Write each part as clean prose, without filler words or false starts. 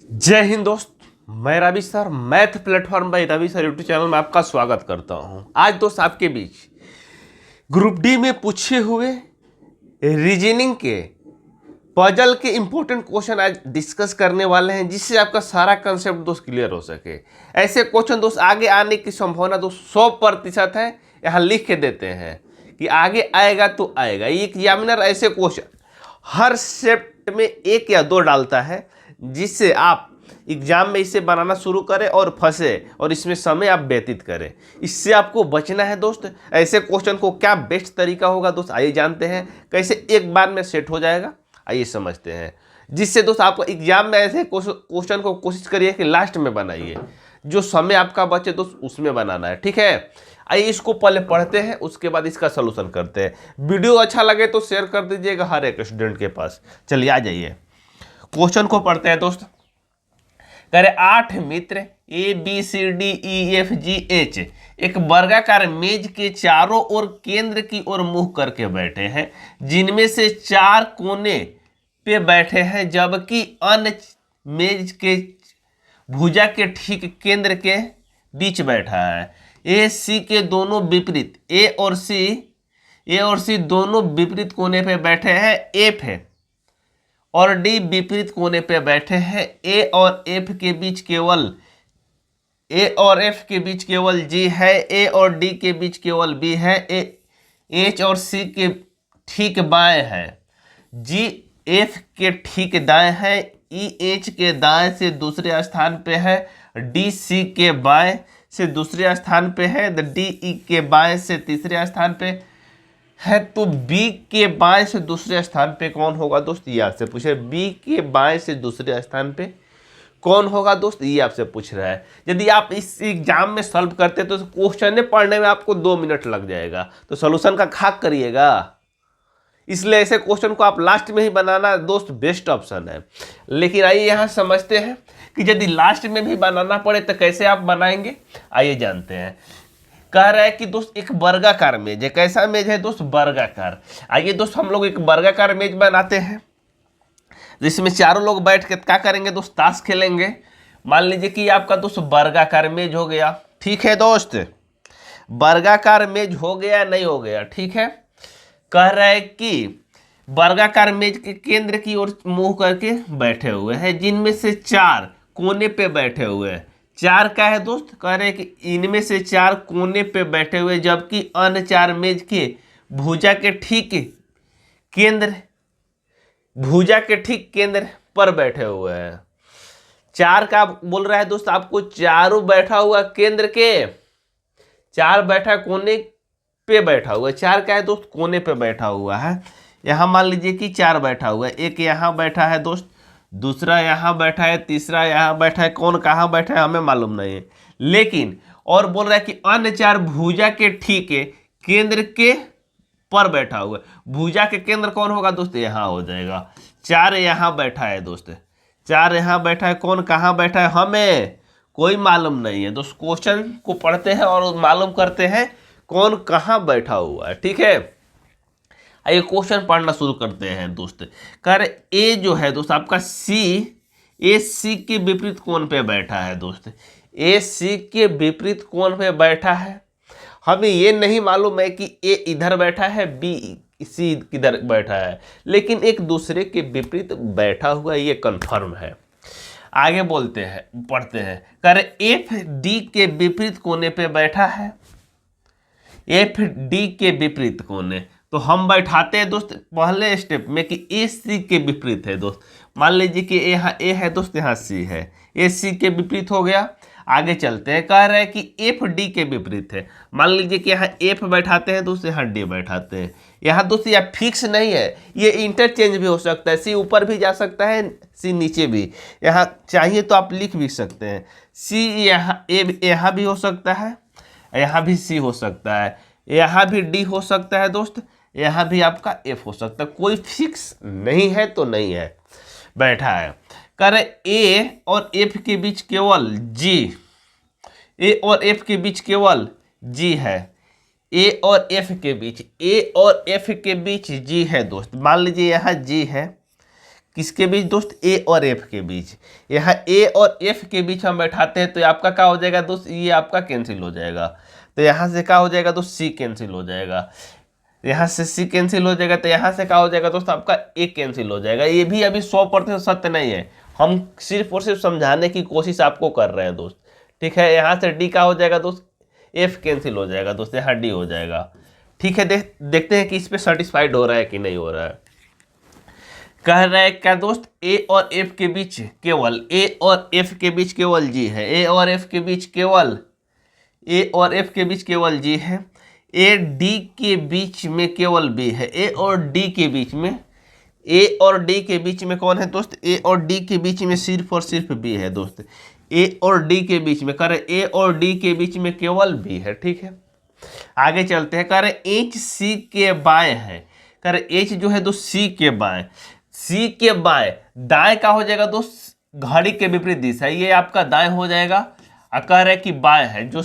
जय हिंद दोस्त। मैं Ravi sir math platform by Ravi sir YouTube channel में आपका स्वागत करता हूं। आज दोस्त आपके बीच ग्रुप डी में पूछे हुए रीजनिंग के पजल के इंपॉर्टेंट क्वेश्चन आज डिस्कस करने वाले हैं, जिससे आपका सारा कंसेप्ट दोस्त क्लियर हो सके। ऐसे क्वेश्चन दोस्त आगे आने की संभावना दोस्त 100% है। यहाँ लिख के देते हैं कि आगे आएगा तो आएगा। ये एग्जामिनर ऐसे क्वेश्चन हर शिफ्ट में 1 या 2 डालता है, जिससे आप एग्जाम में इसे बनाना शुरू करें और फंसे और इसमें समय आप व्यतीत करें। इससे आपको बचना है दोस्त। ऐसे क्वेश्चन को क्या बेस्ट तरीका होगा दोस्त, आइए जानते हैं कैसे एक बार में सेट हो जाएगा। आइए समझते हैं, जिससे दोस्त आपको एग्जाम में ऐसे क्वेश्चन को कोशिश करिए कि लास्ट में बनाइए, जो समय आपका बचे दोस्त उसमें बनाना है। ठीक है, आइए इसको पहले पढ़ते हैं, उसके बाद इसका सोल्यूशन करते हैं। वीडियो अच्छा लगे तो शेयर कर दीजिएगा हर एक स्टूडेंट के पास। चलिए आ जाइए, क्वेश्चन को पढ़ते हैं दोस्त। कह रहे 8 मित्र ABCDEFGH एक वर्गाकार मेज के चारों ओर केंद्र की ओर मुंह करके बैठे हैं, जिनमें से 4 कोने पे बैठे हैं, जबकि अन्य मेज के भुजा के ठीक केंद्र के बीच बैठा है। AC के दोनों विपरीत ए और सी दोनों विपरीत कोने पे बैठे हैं F है, और डी विपरीत कोने पे बैठे हैं। ए और एफ के बीच केवल जी है। ए और डी के बीच केवल बी है। एच और सी के ठीक बाएं है। जी एफ के ठीक दाएं है। ई एच के दाएं से दूसरे स्थान पे है। डी सी के बाएं से दूसरे स्थान पे है। डी ई के बाएं से तीसरे स्थान पे है। तो बी के बाएं से दूसरे स्थान पे कौन होगा दोस्त, ये आपसे पूछ रहा है। बी के बाएं से दूसरे स्थान पे कौन होगा दोस्त, ये आपसे पूछ रहा है। यदि आप इस एग्जाम में सॉल्व करते तो क्वेश्चन पढ़ने में आपको 2 मिनट लग जाएगा, तो सॉल्यूशन का खाक करिएगा। इसलिए ऐसे क्वेश्चन को आप लास्ट में ही बनाना दोस्त बेस्ट ऑप्शन है। लेकिन आइए यहाँ समझते हैं कि यदि लास्ट में भी बनाना पड़े तो कैसे आप बनाएंगे, आइए जानते हैं। कह रहा है कि दोस्त एक वर्गाकार मेज है। कैसा मेज है दोस्त, वर्गाकार। आइए दोस्त हम लोग एक वर्गाकार मेज बनाते हैं, जिसमें चारों लोग बैठ के क्या करेंगे दोस्त, ताश खेलेंगे। मान लीजिए कि आपका दोस्त वर्गाकार मेज हो गया। ठीक है दोस्त, वर्गाकार मेज हो गया नहीं हो गया, ठीक है। कह रहा है कि वर्गाकार मेज के केंद्र की ओर मुंह करके बैठे हुए हैं, जिनमें से 4 कोने पे बैठे हुए हैं। 4 का है दोस्त, कह रहे हैं कि इनमें से 4 कोने पे बैठे हुए, जबकि अन्य 4 मेज के भुजा के ठीक केंद्र पर बैठे हुए हैं। 4 का बोल रहा है दोस्त आपको, चारों बैठा हुआ केंद्र के, 4 बैठा कोने पे बैठा हुआ है। 4 का है दोस्त, कोने पे बैठा हुआ है। यहाँ मान लीजिए कि 4 बैठा हुआ है। एक यहाँ बैठा है दोस्त, दूसरा यहाँ बैठा है, तीसरा यहाँ बैठा है। कौन कहाँ बैठा है हमें मालूम नहीं है, लेकिन और बोल रहा है कि अन्य 4 भुजा के ठीक केंद्र के पर बैठा हुआ है। भुजा के केंद्र कौन होगा दोस्त, यहाँ हो जाएगा। 4 यहाँ बैठा है दोस्त, 4 यहाँ बैठा है। कौन कहाँ बैठा है हमें कोई मालूम नहीं है दोस्त। क्वेश्चन को पढ़ते हैं और मालूम करते हैं कौन कहाँ बैठा हुआ है। ठीक है, आइए क्वेश्चन पढ़ना शुरू करते हैं दोस्त। कर ए जो है दोस्त आपका सी के विपरीत कोण पे बैठा है दोस्त। ए सी के विपरीत कोण पे बैठा है। हमें ये नहीं मालूम है कि ए इधर बैठा है, बी सी किधर बैठा है, लेकिन एक दूसरे के विपरीत बैठा हुआ ये कंफर्म है। आगे बोलते हैं, पढ़ते हैं। कर एफ डी के विपरीत कोने पे बैठा है। एफ डी के विपरीत कोने, तो हम बैठाते हैं दोस्त पहले स्टेप में कि ए सी के विपरीत है दोस्त। मान लीजिए कि यहाँ ए है दोस्त, यहाँ सी है। ए सी के विपरीत हो गया। आगे चलते हैं, कह रहे हैं कि एफ डी के विपरीत है। मान लीजिए कि यहाँ एफ बैठाते हैं दोस्त, यहाँ डी बैठाते हैं। यहाँ दोस्त यह फिक्स नहीं है, ये इंटरचेंज भी हो सकता है। सी ऊपर भी जा सकता है, सी नीचे भी। यहाँ चाहिए तो आप लिख भी सकते हैं, सी यहाँ भी हो सकता है, यहाँ भी सी हो सकता है, यहाँ भी डी हो सकता है दोस्त, यहाँ भी आपका एफ हो सकता है। कोई फिक्स नहीं है तो नहीं है, बैठा है। कर ए और एफ के बीच केवल जी, ए और एफ के बीच केवल जी है। ए और एफ के बीच जी है दोस्त। मान लीजिए यहाँ जी है, किसके बीच दोस्त, ए और एफ के बीच। यहाँ ए और एफ के बीच हम बैठाते हैं तो आपका क्या हो जाएगा दोस्त, ये आपका कैंसिल हो जाएगा। तो यहाँ से क्या हो जाएगा दोस्त, सी कैंसिल हो जाएगा, यहाँ से सी कैंसिल हो जाएगा। तो यहाँ से क्या हो जाएगा दोस्त, आपका ए कैंसिल हो जाएगा। ये भी अभी 100% सत्य नहीं है, हम सिर्फ और सिर्फ समझाने की कोशिश आपको कर रहे हैं दोस्त, ठीक है। यहाँ से डी का हो जाएगा दोस्त, एफ कैंसिल हो जाएगा दोस्त, यहाँ डी हो जाएगा, ठीक है। देखते हैं कि इस पे सेटिस्फाइड हो रहा है कि नहीं हो रहा है। कह रहा है क्या दोस्त, ए और एफ के बीच केवल, ए और एफ के बीच केवल जी है, ए और एफ के बीच केवल, ए और एफ के बीच केवल जी है, ए डी के बीच में केवल बी है, ए और डी के बीच में, ए और डी के बीच में कौन है दोस्त, ए और डी के बीच में सिर्फ और सिर्फ बी है दोस्त, ए और डी के बीच में, करे ए और डी के बीच में केवल बी है, ठीक है। आगे चलते हैं, करे एच सी के बाएं है, करे एच जो है दोस्त सी के बाएं, सी के बाएं, दाएं का हो जाएगा दोस्त घड़ी के विपरीत दिशा, ये आपका दाएं हो जाएगा। कह रहे कि बाएं है, जो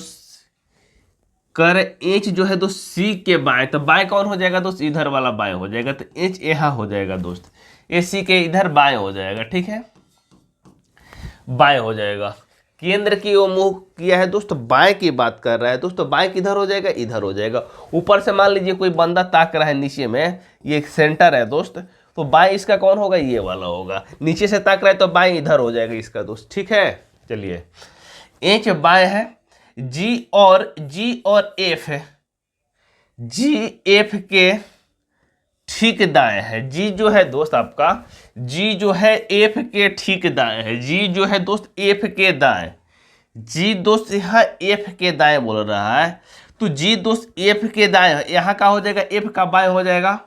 कर एच जो है दोस्त सी के बाएं, तो बाएं कौन हो जाएगा दोस्त, इधर वाला बाएं हो जाएगा, तो एच यहाँ हो जाएगा दोस्त, ए सी के इधर बाएं हो जाएगा, ठीक है, बाएं हो जाएगा। केंद्र की ओर मुंह किया है दोस्त, बाएं की बात कर रहा है दोस्त, तो बाएं किधर हो जाएगा, इधर हो जाएगा। ऊपर से मान लीजिए कोई बंदा ताक रहा है नीचे में, ये एक सेंटर है दोस्त, तो बाएं इसका कौन होगा, ये वाला होगा। नीचे से ताक रहा है तो बाएं इधर हो जाएगा इसका दोस्त, ठीक है। चलिए, एच बाएं है, जी और एफ है, जी एफ के ठीक दाएं है, जी जो है दोस्त आपका, जी जो है एफ के ठीक दाएं है, जी जो है दोस्त एफ के दाएं, जी दोस्त यहाँ एफ के दाएं बोल रहा है, तो जी दोस्त एफ के दाएं है, यहाँ का हो जाएगा एफ का बाएं हो जाएगा,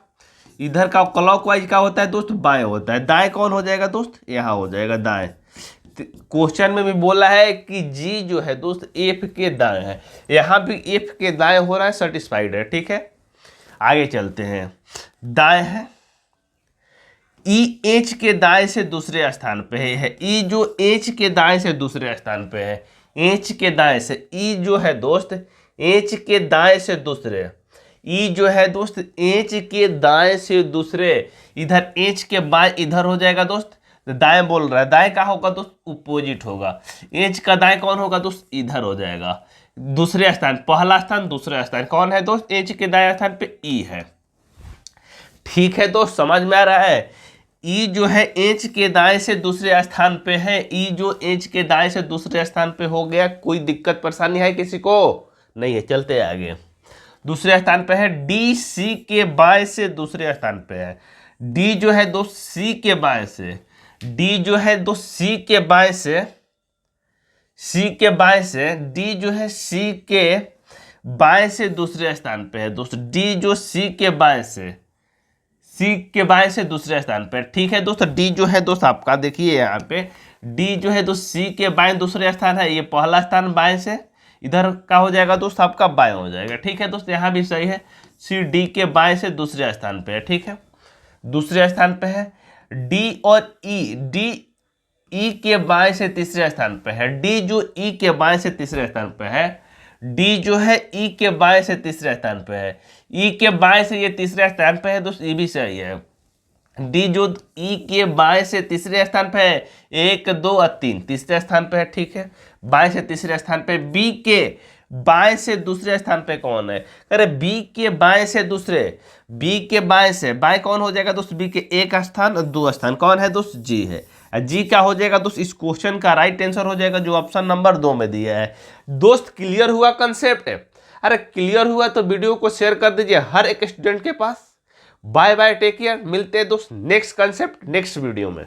इधर का क्लॉकवाइज का होता है दोस्त बाएं होता है, दाएं कौन हो जाएगा दोस्त, यहाँ हो जाएगा दाएं। क्वेश्चन में भी बोला है कि जी जो है दोस्त एफ के दाएं है, यहाँ भी एफ के दाएं हो रहा है, सेटिस्फाइड है, ठीक है। आगे चलते हैं, दाएं है, ई एच के दाएं से दूसरे स्थान पे है, ई जो एच के दाएं से दूसरे स्थान पे है, एच के दाएं से, ई जो है दोस्त एच के दाएं से दूसरे, ई जो है दोस्त एच के दाएं से दूसरे, इधर एच के बाएं इधर हो जाएगा दोस्त, दाएं बोल रहा है, दाएं का होगा दोस्त अपोजिट होगा, एच का दाएं कौन होगा दोस्त, इधर हो जाएगा, दूसरे स्थान, पहला स्थान दूसरा स्थान कौन है दोस्त, एच के दाएं स्थान पे ई है, ठीक है दोस्त, समझ में आ रहा है। ई जो है एच के दाएं से दूसरे स्थान पे है, ई जो एच के दाएं से दूसरे स्थान पे हो गया, कोई दिक्कत परेशानी है किसी को, नहीं है। चलते आगे, दूसरे स्थान पे है, डी सी के बाएं से दूसरे स्थान पे है, डी जो है दोस्त सी के बाएं से, डी जो है दोस्त सी के बाएं से, सी के बाएं से, डी जो है सी के बाएं से दूसरे स्थान पे है दोस्त, डी जो सी के बाएं से, सी के बाएं से दूसरे स्थान पे, ठीक है दोस्त। डी जो है दोस्त आपका देखिए यहाँ पे, डी जो है दोस्त सी के बाएं दूसरे स्थान है, ये पहला स्थान बाएं से, इधर का हो जाएगा दोस्त आपका बाएं हो जाएगा, ठीक है दोस्त। यहाँ भी सही है, सी डी के बाएं से दूसरे स्थान पे है, ठीक है, दूसरे स्थान पे है। डी और ई, डी ई के बाएं से तीसरे स्थान पे है, डी जो ई के बाएं से तीसरे स्थान पे है, डी जो है ई के बाएं से तीसरे स्थान पे है, ई के बाएं से ये तीसरे स्थान पे है दोस्त, ये भी सही है। डी जो ई के बाएं से तीसरे स्थान पे है, 1 2 और 3 तीसरे स्थान पे है, ठीक है, बाएं से तीसरे स्थान पे। बी के बाएं से दूसरे स्थान पे कौन है, अरे बी के बाएं से दूसरे, बी के बाएं से, बाएं कौन हो जाएगा दोस्त, बी के एक स्थान और 2 स्थान कौन है दोस्त, जी है। जी क्या हो जाएगा दोस्त, इस क्वेश्चन का राइट आंसर हो जाएगा जो ऑप्शन नंबर 2 में दिया है। दोस्त क्लियर हुआ कंसेप्ट है, अरे क्लियर हुआ तो वीडियो को शेयर कर दीजिए हर एक स्टूडेंट के पास। बाय बाय, टेक केयर, मिलते हैं दोस्त नेक्स्ट कंसेप्ट नेक्स्ट वीडियो में।